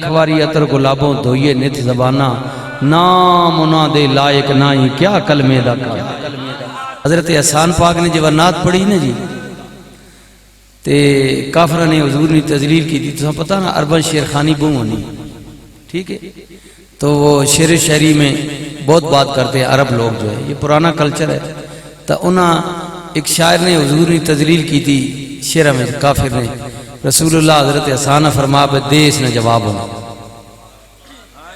لکھواری عطر گلابوں دھوئے نت زبانہ نام انہاں دے لائق نائی کیا کلمے دا کام۔ حضرت احسان پاک نے جو نعت پڑھی نا جی تے کافرہ نے حضور نے تذلیل کی تھی، تو پتہ نا اربن شیرخانی بوں ہونی، ٹھیک ہے، تو وہ شعر شاعری میں بہت بات کرتے ہیں عرب لوگ جو ہے، یہ پرانا کلچر ہے۔ تو انہاں ایک شاعر نے حضور نے تذلیل کی تھی شعر میں، کافر نے، رسول اللہ حضرت احسان فرما بے دے اس نے جواب ہونا،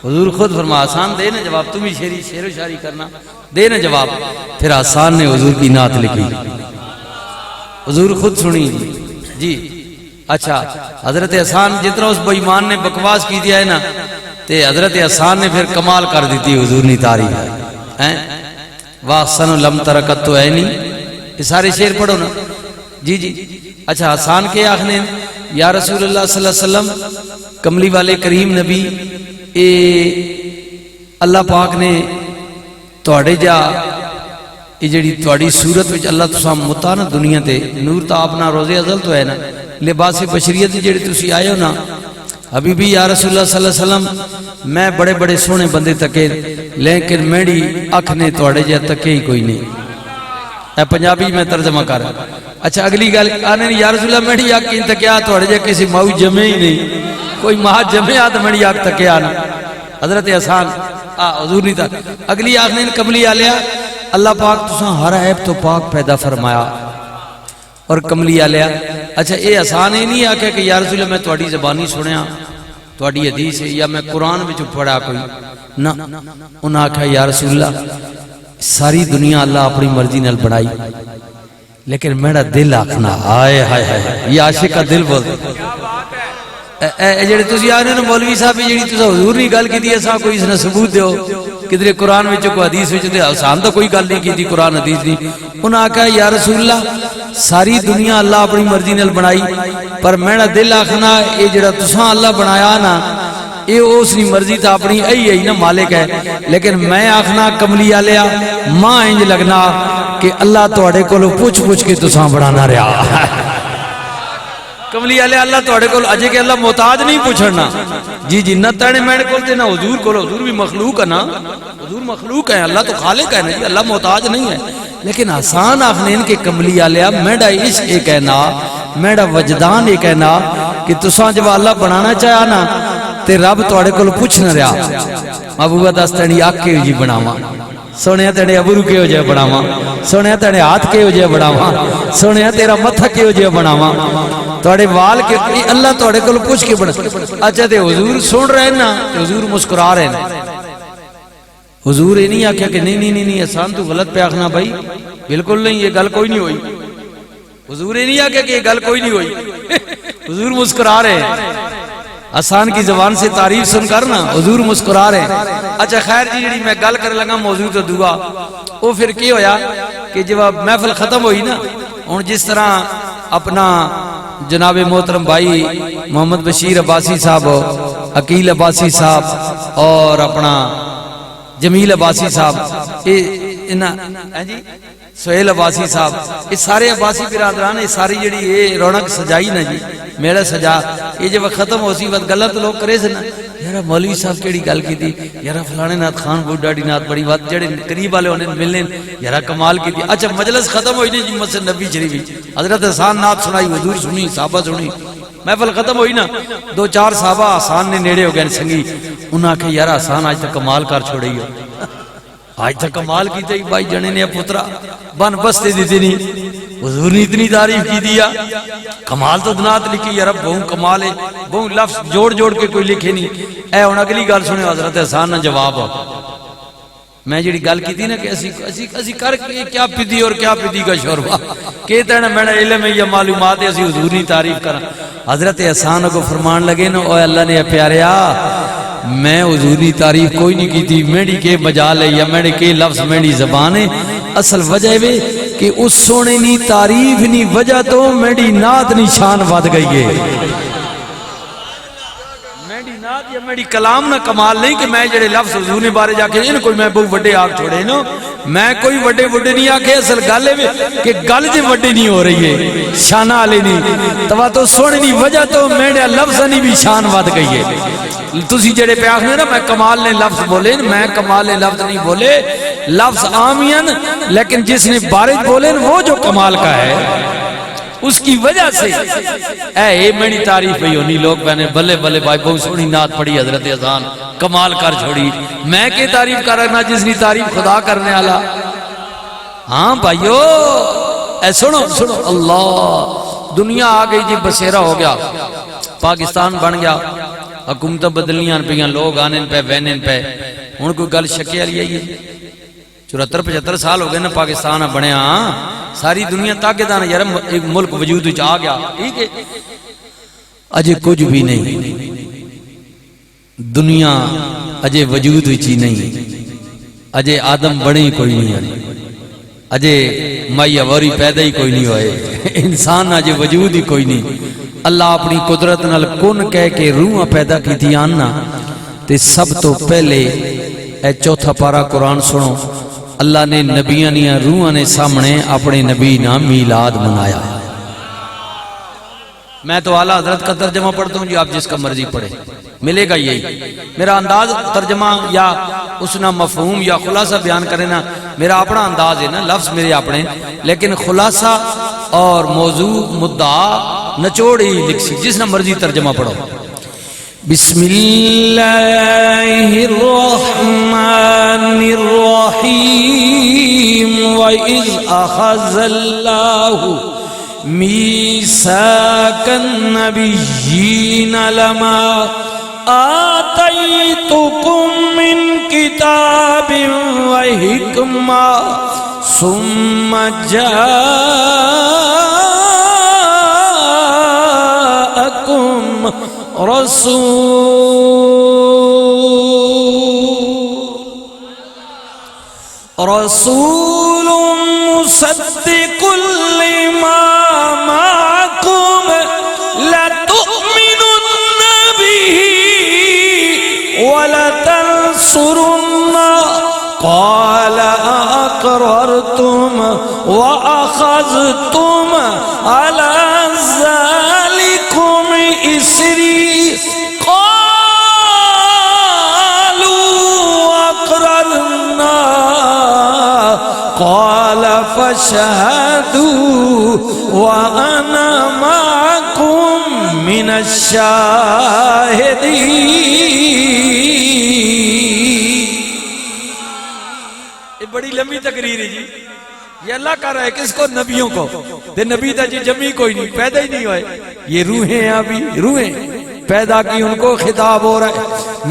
حضور خود فرما آسان دے نا جواب، تم ہی شعر و شاعری کرنا، دے نا جواب۔ پھر آسان نے حضور کی نعت لکھی، حضور خود سنی جی۔ اچھا حضرت احسان جتنا اس بےمان نے بکواس کی دیا ہے نا، تے حضرت احسان نے پھر کمال کر دیتی حضور نے تعریف ہے، واحسن لم ترکت تو ہے نہیں، یہ سارے شعر پڑھو نا جی جی۔ اچھا آسان کے آخنے یا رسول اللہ صلی اللہ علیہ وسلم کملی والے کریم نبی، اے اللہ پاک نے توڑے جا یہ جڑی توڑی صورت وچ اللہ تساں متانا دنیا تے نور تا اپنا روز ازل تو ہے نا، لباس بشریت جڑی تسی آئے ہو نا حبیبی یا رسول اللہ صلی اللہ علیہ وسلم، میں بڑے بڑے سونے بندے تکے لیکن میری اکھ نے توڑے جا تکے ہی کوئی نہیں، اے پنجابی میں ترجمہ کر۔ اچھا اگلی گل آنے یا رسول اللہ میری اکھ کی تکیا توڑے جا کسی ماؤ جمع ہی نہیں، کوئی ماہ جمع آتا میری اکھ تکیا نا، حضرت احسان حضور نہیں تھا۔ اگلی آخنے کملی آلیا اللہ پاک تساں ہر عیب تو پاک پیدا فرمایا اور کملی آلیا۔ اچھا اے آسان ہی نہیں آکھا کہ یا رسول اللہ میں توڑی زبانی سنیا توڑی حدیث ہے یا میں قرآن وچ پڑھا کوئی نہ، انہاں آکھا یا رسول اللہ ساری دنیا اللہ اپنی مرضی نال بڑھائی لیکن میرا دل آکھنا آئے ہائے ہائے، یہ عاشق کا دل بول جڑے تسی آنے نا مولوی صاحب جڑی تسا حضور نہیں گل کی دی ایسا کوئی اس نے ثبوت دیو کدھر قرآن وچ کوئی حدیث وچ دے آسان تو کوئی گل نہیں کی دی قرآن حدیث دی۔ انہاں آکھا یا رسول اللہ ساری دنیا اللہ اپنی مرضی نال بنائی پر میرا دل آکھنا اے جڑا تساں اللہ بنایا نا اے اس نے مرضی تا اپنی ای نا مالک ہے، لیکن میں آکھنا کملی آلیا ماں انج لگنا کہ اللہ توڑے کولو پوچھ کے تساں بنانا رہا کملی آلے اللہ توڑے کول اجے کہ اللہ محتاج نہیں پوچھنا جی جی، نہ تینے میرے کول تے نہ حضور کول، حضور بھی مخلوق ہے نا، حضور مخلوق ہے، اللہ تو خالق ہے نا جی، اللہ محتاج نہیں ہے۔ لیکن آسان آخنے ان کے کملی آلیا میڈا عشق ایک کہنا، میڈا وجدان ایک کہنا کہ تساں جب اللہ بنانا چاہیا نا تے رب توڑے کول پوچھ نہ رہا محبوبہ دس تیڑی آکھ کے جی بناواں، سونے تیرے ابرو کے ہو جائے بناواں، سونے تیرے ہاتھ کے ہو جائے بناواں، سونے تیرا متھا کے ہو جائے بناواں، توڑے وال کے اللہ توڑے کول پوچھ کے بنا۔ اچھا تے حضور سن رہے نا تے حضور مسکرا رہے نا، حضور یہ نہیں آکھیا کہ نہیں نہیں نہیں احسان تو غلط پہ آخنا بھائی، بالکل نہیں یہ گل کوئی نہیں ہوئی، حضور یہ نہیں آکھیا کہ یہ گل کوئی نہیں ہوئی، حضور مسکرا رہے ہیں، آسان کی زبان سے تعریف سن کر نا حضور مسکرا رہے ہیں۔ اچھا خیر جی جڑی میں گل کر لگا موضوع تو دعا وہ پھر کی ہویا کہ جب محفل ختم ہوئی نا، اور جس طرح اپنا جناب محترم بھائی محمد بشیر عباسی صاحب، عقیل عباسی صاحب اور اپنا جمیل عباسی صاحب، سہیل عباسی صاحب، یہ سارے عباسی برادران یہ ساری جڑی یہ رونق سجائی نا جی میرا سجا، یہ جب ختم ہو سی وقت غلط لوگ کرے سے نا یارا مولوی صاحب کیڑی گل کی تھی، یارا فلانے نات خان بہت ڈاڑی نات بڑی بات جڑے قریب والے ہونے ملنے یارا کمال کی تھی۔ اچھا مجلس ختم ہوئی نہیں جی مسجد نبی شریفی، حضرت احسان نات سنائی، حضور سنی، صحابہ سنی، محفل ختم ہوئی نا، دو چار صحابہ آسان نے نیڑے ہو گئے سنگی، انہاں کہ یارا آسان آج تک کمال کر چھوڑی ہو، آج تک کمال کی تھی بھائی جنے نے پترا بن بستے دیتے نہیں، حضور نے اتنی تعریف کی دیا، کمال تو دنات لکھی یا رب بہوں کمال ہے، بہوں لفظ جوڑ کے کوئی لکھے نہیں۔ اے ان اگلی گل سنے حضرت احسان نے جواب میں جڑی گل کی تھی نا کہ اسی کر کے کیا پیدی اور کیا پیدی کا شوربہ کہتا ہے نا میرا علم ہے یا معلومات ہے، اسی حضور نے تعریف کرا۔ حضرت احسان کو فرمان لگے نا اوہ اللہ نے پیاریا میں حضوری تعریف کوئی نہیں کی تھی، میری کے مجال ہے یا میرے کے لفظ میری زبان ہے، اصل وجہ ہے کہ اس سونے نی تعریف نی وجہ تو میری نات نی شان ود گئی ہے، میری نات یا میری کلام نہ کمال نہیں کہ میں جڑے لفظ حضور نے بارے جا کے ان کوئی میں بہت وڈے آگ چھوڑے نا، میں کوئی وڈے نہیں آکھے، اصل گل ہے کہ گل جے وڈی نہیں ہو رہی ہے، شانہ آلے نہیں، تو سونے نی وجہ تو میرے لفظ نی بھی شان ود گئی ہے۔ تسی جڑے پہ آخنے نا میں کمال نے لفظ بولے، میں کمال نے لفظ نہیں بولے، لفظ عامین، لیکن جس نے بارج بولے وہ جو کمال کا ہے اس کی وجہ سے اے میری تعریف ہوئی ہونی، لوگ پہنے بلے بلے بھائی بہت سونی نعت پڑھی حضرت اذان کمال کر چھوڑی، میں کی تعریف کر رہا جس نے تعریف خدا کرنے والا۔ ہاں بھائیو اے سنو سنو، اللہ دنیا آ گئی جی، بسیرا ہو گیا، پاکستان بن گیا، حکومت بدلیاں پہ، لوگ آنے پہ وینن پہ، ہن کوئی گل شکے والی ہے؟ 74-75 سال ہو گئے نا پاکستان بنیا، ساری دنیا تاکہ دانا یار ایک ملک وجود وچ آ گیا، ٹھیک ہے، اجے کچھ بھی نہیں، دنیا اجے وجود وچ ہی نہیں، اجے آدم بڑے ہی کوئی نہیں ہے، اجے مائی اوری پیدا ہی کوئی نہیں ہوئے، انسان اجے وجود ہی کوئی نہیں۔ اللہ اپنی قدرت نال کن کہہ کے روح پیدا کی تھی آننا، تے سب تو پہلے اے چوتھا پارا قرآن سنو، اللہ نے نبیاں نیا روحاں نے سامنے اپنے نبی نام میلاد منایا۔ میں تو اعلیٰ حضرت کا ترجمہ پڑھتا ہوں جی، آپ جس کا مرضی پڑھے ملے گا یہی، میرا انداز ترجمہ یا اس نا مفہوم یا خلاصہ بیان کرے نا، میرا اپنا انداز ہے نا، لفظ میرے اپنے، لیکن خلاصہ اور موضوع مدعا نچوڑی لکھ سی، جس نا مرضی ترجمہ پڑھو۔ بسم اللہ الرحمن الرحیم وَإِذْ أَخَذَ اللَّهُ مِيثَاقَ النَّبِيِّينَ لَمَا آتَيْتُكُم مِّن كِتَابٍ وَحِكْمَةٍ ثُمَّ جَاءَكُمْ رسول مصدق لما معكم لتؤمنن به ولتنصرنه قال أقررتم وأخذتم على ذلكم إصري قال فاشهدوا وانا معكم من الشاهدين۔ یہ بڑی لمبی تقریر ہے جی، یہ اللہ کر رہا ہے کس کو؟ نبیوں کو، تے نبی دا جی جمی کوئی نہیں، پیدا ہی نہیں ہوئے، یہ روحیں ہیں، ابھی روحیں پیدا کی، ان کو خطاب ہو رہا ہے،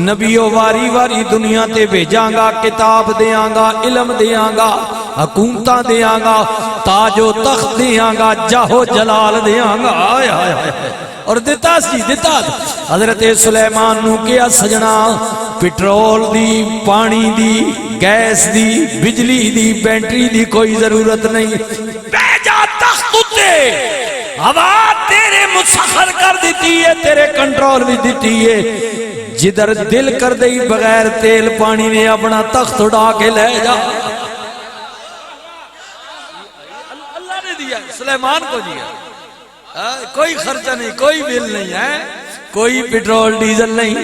نبیوں واری واری دنیا تے بھیجاں گا، کتاب دیاں گا، علم دیاں گا، حکومتاں دیاں گا، تاج و تخت دیاں گا، جاہو جلال دیاں گا، آئے آئے آئے، اور دیتا سی دیتا حضرت سلیمان نو کیا سجنا، پٹرول دی، پانی دی، گیس دی، بجلی دی، بیٹری دی کوئی ضرورت نہیں، بیجا تخت تے ہوا تیرے مسخر کر دیتی ہے، تیرے کنٹرول بھی دیتی ہے، جدھر دل کر دئی بغیر تیل پانی میں اپنا تخت اڑا کے لے جا، اللہ نے دیا سلیمان کو دیا، کوئی خرچہ نہیں، کوئی بل نہیں ہے، کوئی پیٹرول ڈیزل نہیں،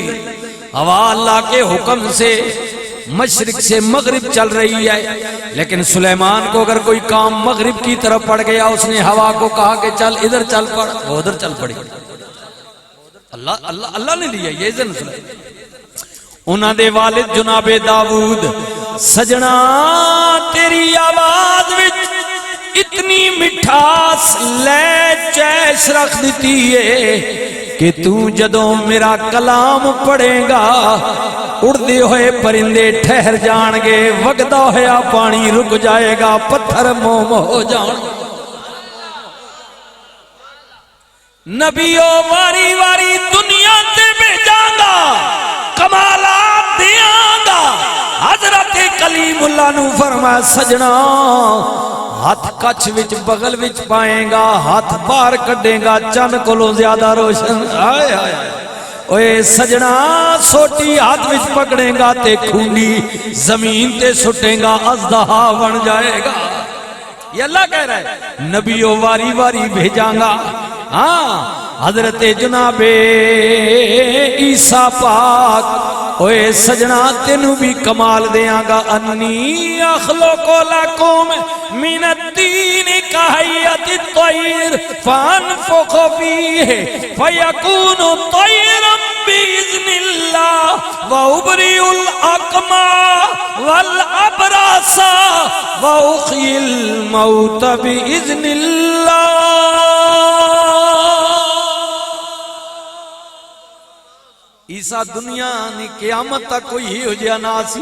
ہوا اللہ کے حکم سے مشرق سے مغرب چل رہی ہے، لیکن سلیمان کو اگر کوئی کام مغرب کی طرف پڑ گیا، اس نے ہوا کو کہا کہ چل ادھر چل پڑ، وہ ادھر چل پڑی، اللہ نے دیا یہ اذن سلیمان۔ انہاں دے والد جناب داؤد، سجنا تیری آواز وچ اتنی مٹھاس لے چیش رکھ دیتی ہے کہ تو جدوں میرا کلام پڑھے گا، اڑدے ہوئے پرندے ٹھہر جان گے، وگدا ہوا پانی رک جائے گا، پتھر موم ہو جان۔ نبیوں واری واری دنیا تے بھیجاں گا، کمالات دیاں گا، حضرت کلیم اللہ نو فرمایا سجنا ہاتھ کچھ وچ بغل وچ پائیں گا، ہاتھ باہر کڈے گا، چن کولوں زیادہ روشن، آئے آئے اوے سجنا سوٹی ہاتھ وچ پکڑے گا تے کھونڈی زمین تے سٹے گا، اژدہا بن جائے گا۔ یہ اللہ کہہ رہا ہے نبیوں واری واری بھیجاں گا، ہاں حضرت جناب عیسیٰ پاک اوے سجنا تینوں بھی کمال دیاں گا انی اخلق لکم من الدین کہیت الطیر فانفخ فیہ فیکون طیرا بإذن اللہ وابرئ الاکمہ والابراس واحیی الموت بإذن اللہ. عیسیٰ دنیا نے قیامت تک کوئی ہی ہو جیا نہ سی.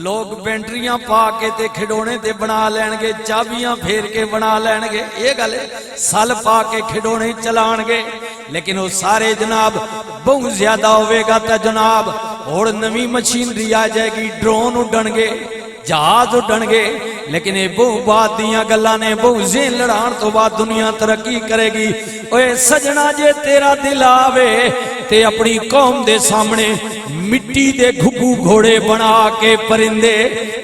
لوگ بینٹریاں پا کے تے کھڈونے تے بنا لین گے، چابیاں پھیر کے بنا لین گے، یہ گل ہے. سل پا کے کھڈونے چلان گے، لیکن وہ سارے جناب بہت زیادہ ہوئے گا تا جناب اور نوی مشینری آ جائے گی، ڈرون اڈن گے، جہاز اڈن گے. لیکن یہ بہت بات دیاں گلاں نے بہت ذہن لڑان تو بعد دنیا ترقی کرے گی. اوے سجنا جے تیرا دل آوے تے اپنی قوم دے سامنے مٹی دے گھگو گھوڑے بنا کے پرندے،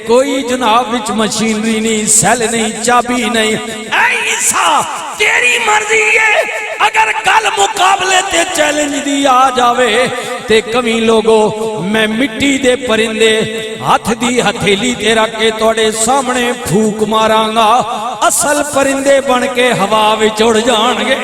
کوئی جناب وچ مشینری نہیں، سیل نہیں، چابی نہیں. اے عیسیٰ تیری مرضی ہے، اگر کل مقابلے تے چیلنج دی آ جاوے تے کمی لوگو میں مٹی دے پرندے ہاتھ دی ہتھیلی تے رکھ کے توڑے سامنے پھوک ماراں گا، اصل پرندے بن کے ہوا وچ اڑ جان گے.